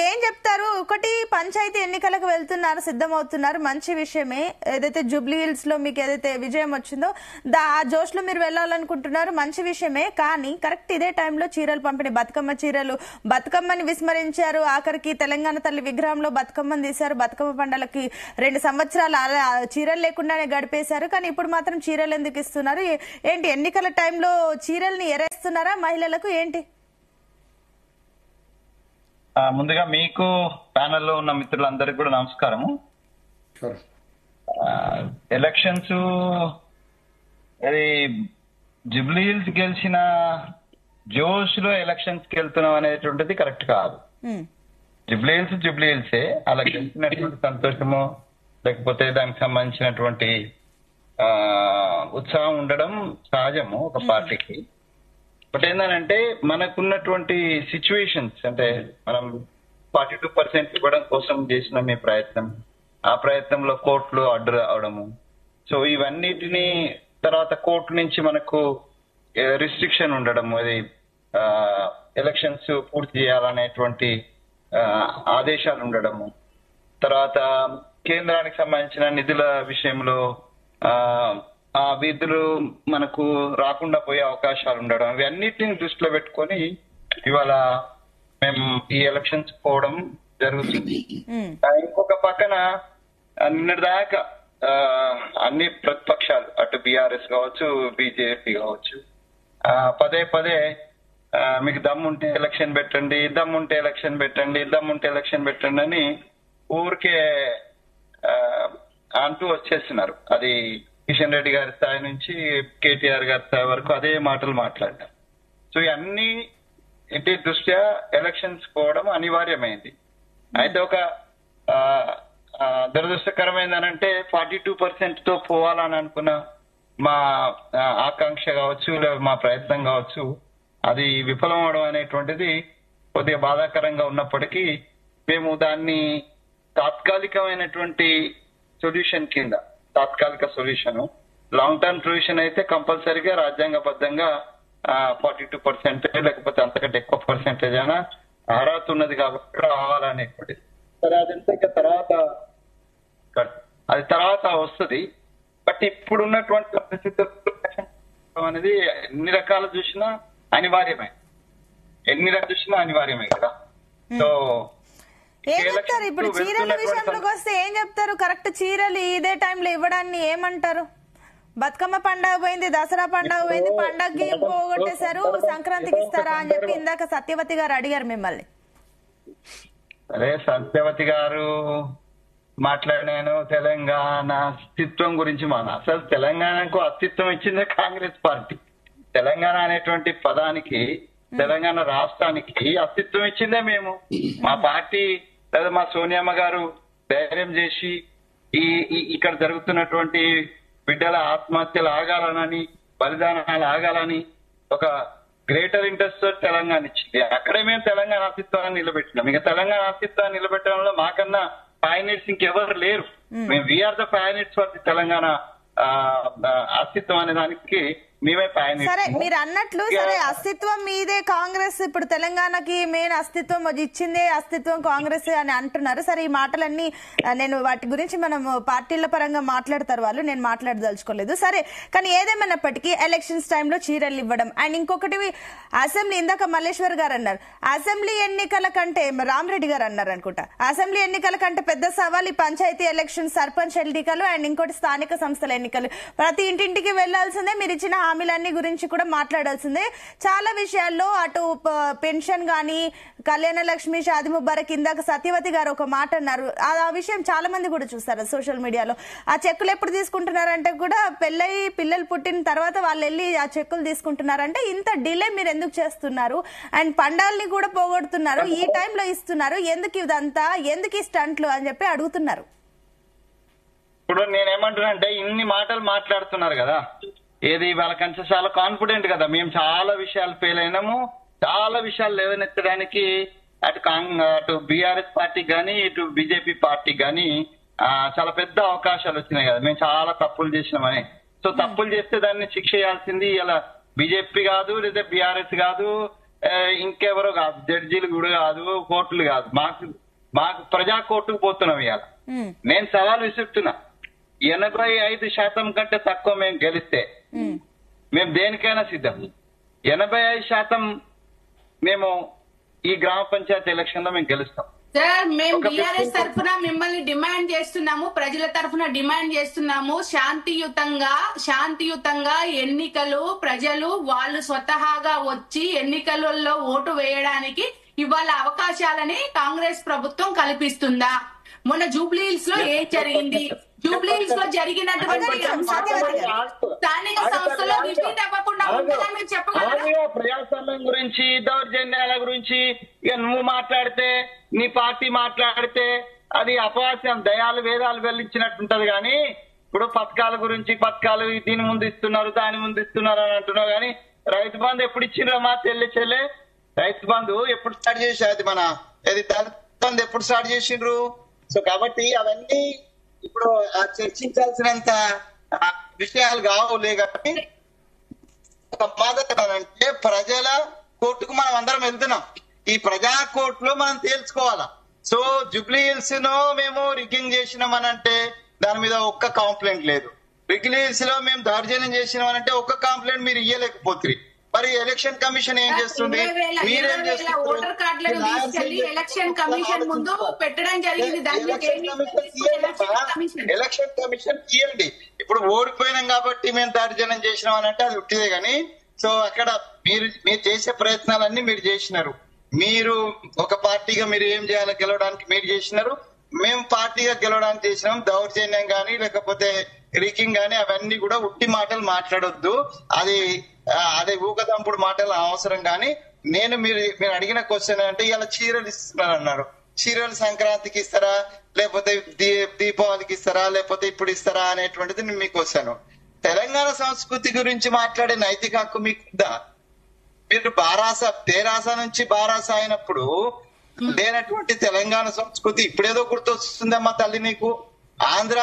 ఏం చెప్తారు? ఒకటి, పంచాయతీ ఎన్నికలకు వెళ్తున్నారు, సిద్ధమవుతున్నారు, మంచి విషయమే. ఏదైతే జూబ్లీ హిల్స్ లో మీకు ఏదైతే విజయం వచ్చిందో ఆ జోష్ లో మీరు వెళ్ళాలనుకుంటున్నారు, మంచి విషయమే. కానీ కరెక్ట్ ఇదే టైంలో చీరలు పంపిణీ, బతుకమ్మ చీరలు, బతుకమ్మని విస్మరించారు. ఆఖరికి తెలంగాణ తల్లి విగ్రహంలో బతుకమ్మని తీశారు. బతుకమ్మ పండుగలకి 2 సంవత్సరాలు చీరలు లేకుండానే గడిపేశారు. కానీ ఇప్పుడు మాత్రం చీరలు ఎందుకు ఇస్తున్నారు? ఏంటి ఎన్నికల టైంలో చీరల్ని ఎరేస్తున్నారా మహిళలకు ఏంటి? ముందుగా మీకు ప్యానెల్లో ఉన్న మిత్రులందరికీ కూడా నమస్కారము. ఎలక్షన్స్ అది జూబ్లీ హిల్స్ గెలిచిన జోష్ లో ఎలక్షన్స్ కి వెళ్తున్నాం అనేటువంటిది కరెక్ట్ కాదు. జూబ్లీ హిల్సే అలా గెలిచినటువంటి సంతోషము లేకపోతే దానికి సంబంధించినటువంటి ఉత్సాహం ఉండడం సహజము ఒక పార్టీకి. బట్ ఏంటంటే మనకున్నటువంటి సిచ్యువేషన్స్, అంటే మనం 42% ఇవ్వడం కోసం చేసిన మీ ప్రయత్నం, ఆ ప్రయత్నంలో కోర్టులు అడ్డు రావడము, సో ఇవన్నిటిని తర్వాత కోర్టు నుంచి మనకు రిస్ట్రిక్షన్ ఉండడం, అది ఎలక్షన్స్ పూర్తి చేయాలనేటువంటి ఆదేశాలు ఉండడము, తర్వాత కేంద్రానికి సంబంధించిన నిధుల విషయంలో ఆ విధులు మనకు రాకుండా పోయే అవకాశాలు ఉండడం, ఇవన్నిటిని దృష్టిలో పెట్టుకొని ఇవాళ మేము ఈ ఎలక్షన్స్ పోవడం జరుగుతుంది. ఇంకొక పక్కన నిన్నటిదాకా అన్ని ప్రతిపక్షాలు, అటు బీఆర్ఎస్ కావచ్చు, బీజేపీ కావచ్చు, పదే పదే మీకు దమ్ముంటే ఎలక్షన్ పెట్టండి, దమ్ముంటే ఎలక్షన్ పెట్టండి, దమ్ముంటే ఎలక్షన్ పెట్టండి అని ఊరికే అంటూ వచ్చేస్తున్నారు. అది కిషన్ రెడ్డి గారి స్థాయి నుంచి కేటీఆర్ గారి స్థాయి వరకు అదే మాటలు మాట్లాడతారు. సో ఇవన్నీ ఇంటి దృష్ట్యా ఎలక్షన్స్ పోవడం అనివార్యమైంది. అయితే ఒక దురదృష్టకరమైందనంటే 42% తో పోవాలని అనుకున్న మా ఆకాంక్ష కావచ్చు, లేదా మా ప్రయత్నం కావచ్చు, అది విఫలం అవడం అనేటువంటిది కొద్దిగా బాధాకరంగా ఉన్నప్పటికీ మేము దాన్ని తాత్కాలికమైనటువంటి సొల్యూషన్ కింద, తాత్కాలిక సొల్యూషన్, లాంగ్ టర్మ్ సొల్యూషన్ అయితే కంపల్సరీగా రాజ్యాంగబద్ధంగా 42% లేకపోతే అంతకంటే ఎక్కువ పర్సెంటేజ్ అయినా అర్హత ఉన్నది కాబట్టి రావాలనేటువంటిది. సరే, అదంతా ఇంకా తర్వాత వస్తుంది. బట్ ఇప్పుడున్నటువంటి పరిస్థితులు అనేది ఎన్ని రకాలు చూసినా అనివార్యమే, కదా. సో ఏం చెప్తారు ఇప్పుడు చీరల విషయంలోకి వస్తే? ఏం చెప్తారు? కరెక్ట్ చీరలు ఇదే టైంలో ఇవ్వడాన్ని ఏమంటారు? బతుకమ్మ పండుగ పోయింది, దసరా పండుగ పోయింది, పండగకి పోగొట్టేశారు, సంక్రాంతికి ఇస్తారా అని చెప్పి ఇందాక సత్యవతి గారు అడిగారు మిమ్మల్ని. అరే సత్యవతి గారు మాట్లాడినాను తెలంగాణ అస్తిత్వం గురించి. అసలు తెలంగాణకు అస్తిత్వం ఇచ్చిందే కాంగ్రెస్ పార్టీ. తెలంగాణ అనేటువంటి పదానికి, తెలంగాణ రాష్ట్రానికి అస్తిత్వం ఇచ్చిందే మేము. మా పార్టీ లేదా మా సోనియమ్మ గారు ధైర్యం చేసి ఇక్కడ జరుగుతున్నటువంటి బిడ్డల ఆత్మహత్యలు ఆగాలనని, బలిదానాలు ఆగాలని ఒక గ్రేటర్ ఇంట్రెస్ట్ తో తెలంగాణ ఇచ్చింది. అక్కడే మేము తెలంగాణ అస్తిత్వాన్ని నిలబెట్టినాం. ఇక తెలంగాణ అస్తిత్వాన్ని నిలబెట్టడంలో మాకన్నా పయనీర్స్ ఇంకెవరు లేరు. మేము we are the pioneers for the Telangana అస్తిత్వం అనే దానికి మేమే పయనీర్స్. సరే, మీరు అన్నట్లు సరే అస్తిత్వం మీదే కాంగ్రెస్, ఇప్పుడు తెలంగాణకి మెయిన్ అస్తిత్వం ఇచ్చిందే అస్తిత్వం కాంగ్రెస్ అని అంటున్నారు. సరే, ఈ మాటలన్నీ నేను వాటి గురించి మనం పార్టీల పరంగా మాట్లాడతారు వాళ్ళు, నేను మాట్లాడదలుచుకోలేదు. సరే, కానీ ఏదేమైనప్పటికీ ఎలక్షన్స్ టైంలో చీరలు ఇవ్వడం అండ్ ఇంకొకటి అసెంబ్లీ, ఇందాక మల్లేశ్వర్ గారు అన్నారు అసెంబ్లీ ఎన్నికల కంటే, రామరెడ్డి గారు అన్నారు అనుకుంటా, అసెంబ్లీ ఎన్నికల కంటే పెద్ద సవాల్ ఈ పంచాయతీ ఎలక్షన్, సర్పంచ్ ఎన్నికలు అండ్ ఇంకోటి స్థానిక సంస్థల ఎన్నికలు. ప్రతి ఇంటింటికి వెళ్లాల్సిందే, మీరు ఇచ్చిన హామీలన్నీ గురించి కూడా మాట్లాడాల్సిందే. చాలా విషయాల్లో అటు పెన్షన్ గానీ, కళ్యాణ లక్ష్మి, షాది ముబారక్, ఇందాక సత్యవతి గారు ఒక మాట అన్నారు. ఆ విషయం చాలా మంది కూడా చూస్తారు సోషల్ మీడియాలో. ఆ చెక్కులు ఎప్పుడు తీసుకుంటున్నారంటే కూడా పెళ్ళయి పిల్లలు పుట్టిన తర్వాత వాళ్ళు వెళ్ళి ఆ చెక్కులు తీసుకుంటున్నారంటే ఇంత డిలే మీరు ఎందుకు చేస్తున్నారు? అండ్ పండాల్ని కూడా పోగొడుతున్నారు, ఈ టైంలో ఇస్తున్నారు, ఎందుకు ఇదంతా, ఎందుకు ఈ స్టంట్లు అని చెప్పి అడుగుతున్నారు. ఇప్పుడు నేనేమంటున్నానంటే ఇన్ని మాటలు మాట్లాడుతున్నారు కదా, ఏది వాళ్ళకంటే చాలా కాన్ఫిడెంట్ కదా. మేము చాలా విషయాలు ఫెయిల్ అయినాము, చాలా విషయాలు లేవనెత్తడానికి అటు బీఆర్ఎస్ పార్టీ కానీ ఇటు బీజేపీ పార్టీ కానీ చాలా పెద్ద అవకాశాలు వచ్చినాయి కదా. మేము చాలా తప్పులు చేసినామని. సో తప్పులు చేస్తే దాన్ని శిక్ష చేయాల్సింది ఇలా బీజేపీ కాదు, లేదా బీఆర్ఎస్ కాదు, ఇంకెవరో కాదు, జడ్జీలు కూడా కాదు, కోర్టులు కాదు, మాకు ప్రజా కోర్టుకు పోతున్నాం ఇవాళ. నేను సవాల్ విసురుతున్నా, 85% కంటే తక్కువ మేము గెలిస్తే మేము దేనికైనా సిద్ధం. 85% మేము ఈ గ్రామ పంచాయతీ ఎలక్షన్ లో మేము గెలుస్తాం. సార్, మేము బీఆర్ఎస్ తరఫున మిమ్మల్ని డిమాండ్ చేస్తున్నాము, ప్రజల తరఫున డిమాండ్ చేస్తున్నాము. శాంతియుతంగా ఎన్నికలు, ప్రజలు వాళ్ళు స్వతహాగా వచ్చి ఎన్నికలలో ఓటు వేయడానికి ఇవాళ అవకాశాలని కాంగ్రెస్ ప్రభుత్వం కల్పిస్తుందా? మొన్న జూబ్లీహిల్స్ లో ఏం జరిగింది? జూబ్లీహిల్స్ లో జరిగినటువంటి స్థానిక సంస్థలో రిపీట్ అవ్వకుండా ఉంటుందని మీరు చెప్పగలరా? ప్రజాస్వామ్యం గురించి, దౌర్జన్యాల గురించి ఇక నువ్వు మాట్లాడితే, నీ పార్టీ మాట్లాడితే అది అపవాస్యం, దయాలు వేదాలు వెల్లించినట్టుంటది. కానీ ఇప్పుడు పథకాల గురించి, పథకాలు దీని ముందు ఇస్తున్నారు, దాని ముందు ఇస్తున్నారు అని అంటున్నావు. కానీ రైతు బంధు ఎప్పుడు ఇచ్చిండ్రో మా చెల్లె రైతు బంధు ఎప్పుడు స్టార్ట్ చేసేది? మన దళిత బంధు ఎప్పుడు స్టార్ట్ చేసిండ్రు? సో కాబట్టి అవన్నీ ఇప్పుడు చర్చించాల్సినంత విషయాలు కావులే. కాబట్టి ఒక బాధ అంటే ప్రజల కోర్టుకు మనం అందరం వెళ్తున్నాం. ఈ ప్రజా కోర్టులో మనం తేల్చుకోవాలా. సో జూబ్లీహిల్స్ ను మేము రిగ్గింగ్ చేసినామనంటే దాని మీద ఒక్క కంప్లైంట్ లేదు. జూబ్లీహిల్స్ లో మేము దౌర్జన్యం చేసినామనంటే ఒక్క కంప్లైంట్ మీరు ఇయ్యలేకపోతుంది. మరి ఎలక్షన్ కమిషన్ ఏం చేస్తుంది? మీరేం చేస్తున్నారు? ఓటర్ కార్డులను తీసుకెళ్లి ఎలక్షన్ కమిషన్ ముందు పెట్టడం జరిగింది. ఎలక్షన్ కమిషన్ తీయండి. ఇప్పుడు ఓడిపోయినాం కాబట్టి మేము దౌర్జన్యం చేసినాం అని అంటే అది ఉట్టిదే. కానీ సో అక్కడ మీరు చేసే ప్రయత్నాలన్నీ మీరు చేసినారు. మీరు ఒక పార్టీగా మీరు ఏం చేయాలో గెలవడానికి మీరు చేసినారు, మేము పార్టీగా గెలవడానికి చేసినాం. దౌర్జన్యం గానీ లేకపోతే రీకింగ్ గానీ అవన్నీ కూడా ఉట్టి మాటలు మాట్లాడొద్దు. అదే ఊకదంపుడు మాటలు అవసరం. కానీ మీరు అడిగిన క్వశ్చన్ అంటే ఇలా చీరలు ఇస్తున్నారు అన్నారు. చీరలు సంక్రాంతికి ఇస్తారా, లేకపోతే దీపావళికి ఇస్తారా, లేకపోతే ఇప్పుడు ఇస్తారా అనేటువంటిది నేను మీకు వచ్చాను. తెలంగాణ సంస్కృతి గురించి మాట్లాడే నైతిక హక్కు మీకుందా? మీరు తెరాస నుంచి బారాస అయినప్పుడు లేనటువంటి తెలంగాణ సంస్కృతి ఇప్పుడేదో గుర్తొస్తుందమ్మా తల్లి నీకు. ఆంధ్ర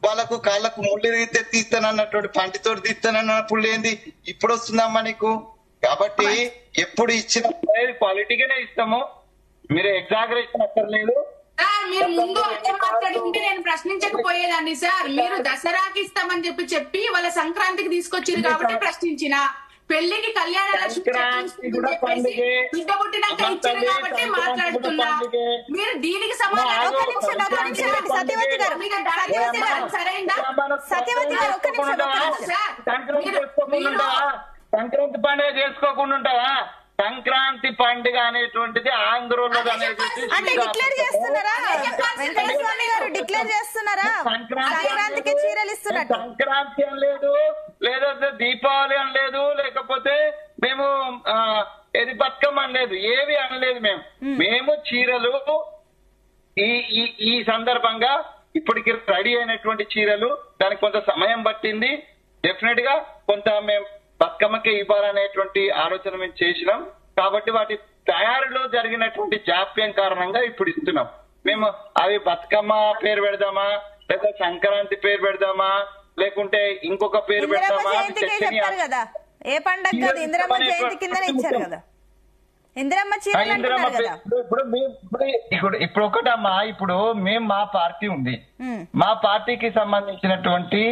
వాళ్ళకు కాళ్ళకు ముళ్ళు రీతే తీస్తానన్నటువంటి పంటితోటి తీస్తానన్నప్పుడు ఏంది ఇప్పుడు వస్తుందమ్మా నీకు? కాబట్టి ఎప్పుడు ఇచ్చిన క్వాలిటీగానే ఇస్తాము. మీరు ఎగ్జాగరేషన్ అక్కర్లేదు. మీరు ముందు అట్లా మాట్లాడుకుంటే నేను ప్రశ్నించకపోయేదాన్ని సార్. మీరు దసరాకి ఇస్తామని చెప్పి వాళ్ళ సంక్రాంతికి తీసుకొచ్చారు కాబట్టి ప్రశ్నించిన. పెళ్లికి కళ్యాణ లక్ష్మి బిడ్డ పుట్టినాక ఇచ్చారు కాబట్టి మాట్లాడుతున్నా. మీరు దీనికి సమాధానం సత్యవతి గారు సంక్రాంతి పండుగ చేసుకోకుండా ఉంటావా? సంక్రాంతి పండుగ అనేటువంటిది ఆంధ్రోలో అంటే డిక్లేర్ చేస్తున్నారా? వెంకటస్వామి గారు డిక్లేర్ చేస్తున్నారా? సంక్రాంతికి చీరలు ఇస్తున్నట్టు. సంక్రాంతి అని లేదు, లేదా దీపావళి అని లేదు, లేకపోతే మేము ఏది బతుకమ్మ అనలేదు, ఏవి అనలేదు. మేము చీరలు ఈ సందర్భంగా ఇప్పటికి రెడీ అయినటువంటి చీరలు, దానికి కొంత సమయం పట్టింది. డెఫినెట్ గా కొంత మేము బతుకమ్మకే ఇవ్వాలనేటువంటి ఆలోచన మేము చేసినాం. కాబట్టి వాటి తయారీలో జరిగినటువంటి జాప్యం కారణంగా ఇప్పుడు ఇస్తున్నాం. మేము అవి బతుకమ్మ పేరు పెడదామా, లేదా సంక్రాంతి పేరు పెడదామా, లేకుంటే ఇంకొక పేరు పెడదామా? కదా ఏ పండగ కాదు, ఇందిరమ్మ జయంతి కిందనే ఇచ్చారు కదా. ఇందిరమ్మ ఇప్పుడు ఒకటమ్మా, ఇప్పుడు మేము మా పార్టీ ఉంది, మా పార్టీకి సంబంధించినటువంటి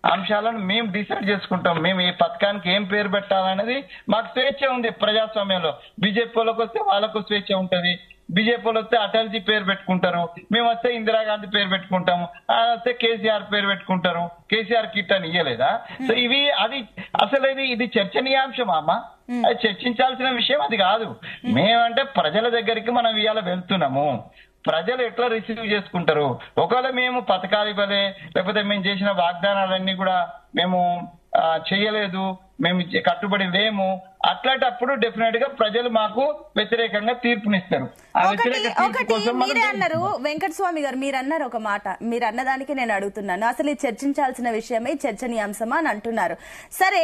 అంశాలను మేము డిసైడ్ చేసుకుంటాం. మేము ఈ పథకానికి ఏం పేరు పెట్టాలనేది మాకు స్వేచ్ఛ ఉంది ప్రజాస్వామ్యంలో. బీజేపీ వాళ్ళకి వస్తే వాళ్ళకు స్వేచ్ఛ ఉంటది, బీజేపీ వాళ్ళు వస్తే అటల్జీ పేరు పెట్టుకుంటారు, మేము వస్తే ఇందిరాగాంధీ పేరు పెట్టుకుంటాము, వస్తే కేసీఆర్ పేరు పెట్టుకుంటారు. కేసీఆర్ కిట్ అని ఇయ్యలేదా? సో అసలు ఇది చర్చనీయాంశం అమ్మా, అది చర్చించాల్సిన విషయం అది కాదు. మేమంటే ప్రజల దగ్గరికి మనం ఇవాళ వెళ్తున్నాము, ప్రజలు ఎట్లా రిసీవ్ చేసుకుంటారు? ఒకవేళ మేము పథకాలు ఇవ్వలే, లేకపోతే మేము చేసిన వాగ్దానాలన్నీ కూడా మేము చేయలేదు, మేము కట్టుబడి లేము, అట్లాంటప్పుడు డెఫినెట్ గా ప్రజలు మాకు వ్యతిరేకంగా తీర్పునిస్తారు. మీరే అన్నారు వెంకటస్వామి గారు, మీరు అన్నారు ఒక మాట, మీరు అన్నదానికి నేను అడుగుతున్నాను. అసలు ఈ చర్చించాల్సిన విషయమే చర్చనీయాంశమా అని అంటున్నారు. సరే,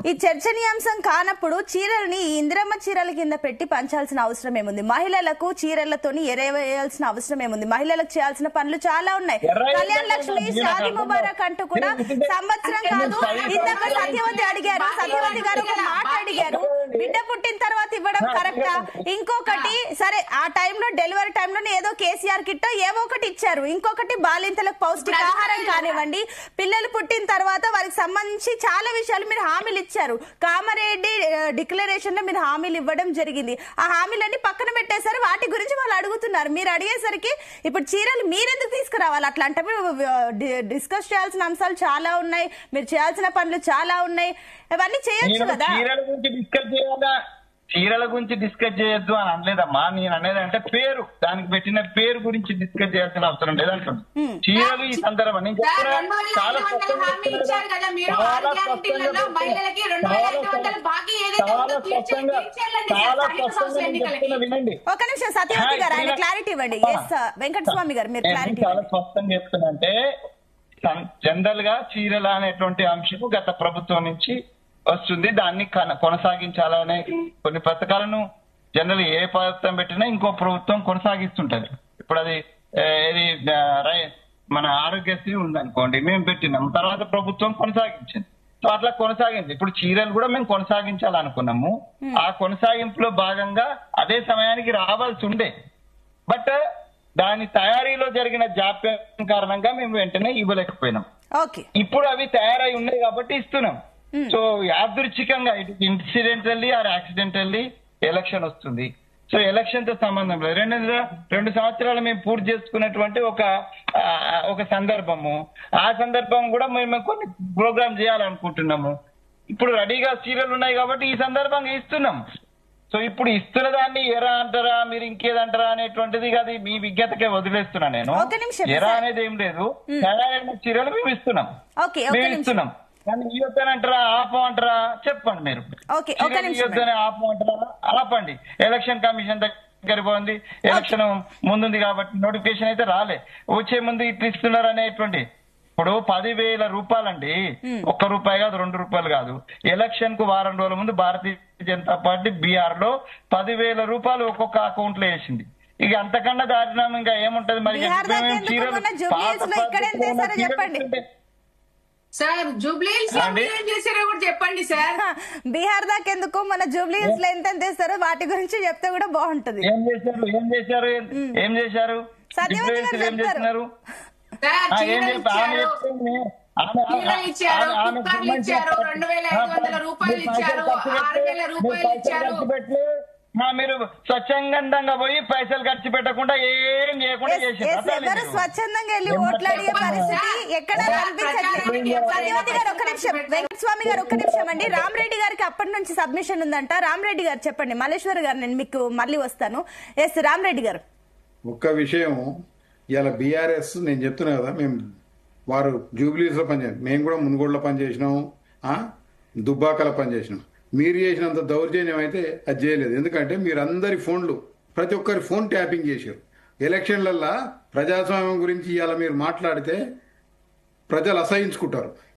ఈ చర్చనీయాంశం కానప్పుడు చీరల్ని ఇందిరమ్మ చీరల కింద పెట్టి పంచాల్సిన అవసరం ఏముంది? మహిళలకు చీరలతోని ఎరవేయాల్సిన అవసరం ఏముంది? మహిళలకు చేయాల్సిన పనులు చాలా ఉన్నాయి. కళ్యాణ లక్ష్మి, షాదీ ముబారక్ అంటూ కూడా సంవత్సరం కాదు. ఇందాక సత్యవతి అడిగారు, సత్యవతి గారు ఒక మాట అడిగారు, బిడ్డ పుట్టిన తర్వాత ఇవ్వడం కరెక్టా? ఇంకొకటి సరే ఆ టైంలో డెలివరీ టైంలో ఏదో కేసీఆర్ కిట్ ఏవో ఒకటి ఇచ్చారు, ఇంకొకటి బాలింతలకు పౌష్టికాహారం కానివ్వండి, పిల్లలు పుట్టిన తర్వాత వారికి సంబంధించి చాలా విషయాలు మీరు హామీలు ఇచ్చారు. కామారెడ్డి డిక్లరేషన్ లో మీరు హామీలు ఇవ్వడం జరిగింది. ఆ హామీలన్నీ పక్కన పెట్టేశారు. వాటి గురించి వాళ్ళు అడుగుతున్నారు. మీరు అడిగేసరికి ఇప్పుడు చీరలు మీరెందుకు తీసుకురావాలి? అట్లా అంటే డిస్కస్ చేయాల్సిన అంశాలు చాలా ఉన్నాయి, మీరు చేయాల్సిన పనులు చాలా ఉన్నాయి, అవన్నీ చేయొచ్చు కదా. చీరల గురించి డిస్కస్ చేయొద్దు అని అనలేదమ్మా. నేను అనేది అంటే పేరు, దానికి పెట్టిన పేరు గురించి డిస్కస్ చేయాల్సిన అవసరం లేదంటున్నాను. చీరలు ఈ సందర్భం నేను చాలా వినండి. ఒక నిమిషం సత్యవతి గారు ఆయన క్లారిటీ ఇవ్వండి. వెంకటస్వామి గారు మీరు క్లారిటీ చాలా స్పష్టంగా చెప్తున్నంటే జనరల్ గా చీరల అనేటువంటి అంశం గత ప్రభుత్వం నుంచి వస్తుంది. దాన్ని కొనసాగించాలనే కొన్ని పథకాలను జనరల్ ఏ ప్రభుత్వం పెట్టినా ఇంకో ప్రభుత్వం కొనసాగిస్తుంటది. ఇప్పుడు అది మన ఆరోగ్యశ్రీ ఉందనుకోండి, మేము పెట్టినాం, తర్వాత ప్రభుత్వం కొనసాగించింది. సో అట్లా కొనసాగింది. ఇప్పుడు చీరలు కూడా మేము కొనసాగించాలనుకున్నాము. ఆ కొనసాగింపులో భాగంగా అదే సమయానికి రావాల్సి ఉండే, బట్ దాని తయారీలో జరిగిన జాప్యం కారణంగా మేము వెంటనే ఇవ్వలేకపోయినాం. ఇప్పుడు అవి తయారై ఉన్నాయి కాబట్టి ఇస్తున్నాం. సో యాదృచ్ఛికంగా ఇటు ఇన్సిడెంటల్లీ ఆర్ యాక్సిడెంటల్లీ ఎలక్షన్ వస్తుంది. సో ఎలక్షన్ తో సంబంధం లేదు. 2 సంవత్సరాలు మేము పూర్తి చేసుకున్నటువంటి ఒక సందర్భము, ఆ సందర్భం కూడా మేము కొన్ని ప్రోగ్రామ్ చేయాలనుకుంటున్నాము. ఇప్పుడు రెడీగా చీరలు ఉన్నాయి కాబట్టి ఈ సందర్భంగా ఇస్తున్నాం. సో ఇప్పుడు ఇస్తున్న దాన్ని ఎరా అంటారా, మీరు ఇంకేదంటారా అనేటువంటిది అది మీ విజ్ఞతకే వదిలేస్తున్నా నేను. ఎరా అనేది ఏం లేదు, తయారైన చీరలు మేము ఇస్తున్నాం. కానీ ఇవ్వద్దంటారా ఆపమంటారా చెప్పండి. మీరు ఇవ్వద్దని ఆపమంటారా ఆపండి. ఎలక్షన్ కమిషన్ దగ్గర పోయింది, ఎలక్షన్ ముందుంది కాబట్టి నోటిఫికేషన్ అయితే రాలే. వచ్చే ముందు ఇట్లా ఇస్తున్నారు అనేటువంటి ఇప్పుడు 10,000 రూపాయలండి, ₹1 కాదు, ₹2 కాదు. ఎలక్షన్ కు వారం రోజుల ముందు భారతీయ జనతా పార్టీ బీఆర్ లో 10,000 రూపాయలు ఒక్కొక్క అకౌంట్ లో వేసింది. ఇక అంతకన్నా దారుణం ఇంకా ఏముంటది? మరి సార్ జూబ్లీహిల్స్ ఏం చేశారో కూడా చెప్పండి సార్. బీహార్ దాకా ఎందుకు, మన జూబ్లీహిల్స్ లో ఎంత చేస్తారో వాటి గురించి చెప్తే కూడా బాగుంటది. ఏం చేశారు ఇచ్చారు, ₹2,500 ఇచ్చారు, ₹6,000 ఇచ్చారు. మీరు స్వచ్ఛందంగా పోయి పైసలు ఖర్చు పెట్టకుండా ఏం చేయకుండా చేశారు. స్వచ్ఛందంగా వెళ్ళి ఓట్లాడే పరిస్థితి ఎక్కడ సత్యవతి గారు ఒక్క నిమిషం, వెంకటస్వామి గారు ఒక్క నిమిషం అండి. రామరెడ్డి గారికి అప్పటి నుంచి సబ్మిషన్ ఉందంట. రామరెడ్డి గారు చెప్పండి. మల్లేశ్వర్ గారు నేను మీకు మళ్ళీ వస్తాను. ఎస్ రామరెడ్డి గారు. ఒక్క విషయం, ఇలా బీఆర్ఎస్ నేను చెప్తున్నా కదా, మేము వారు జూబ్లీస్ లో పనిచేసాం, మేము కూడా మునుగోడులో పనిచేసినాం, దుబ్బాకలో పనిచేసినాం. మీరు చేసినంత దౌర్జన్యం అయితే అది చేయలేదు. ఎందుకంటే మీరు అందరి ఫోన్లు, ప్రతి ఒక్కరి ఫోన్ ట్యాపింగ్ చేశారు. ఎలక్షన్లల్లో ప్రజాస్వామ్యం గురించి ఇవాళ మీరు మాట్లాడితే ప్రజలు అసహించుకుంటారు.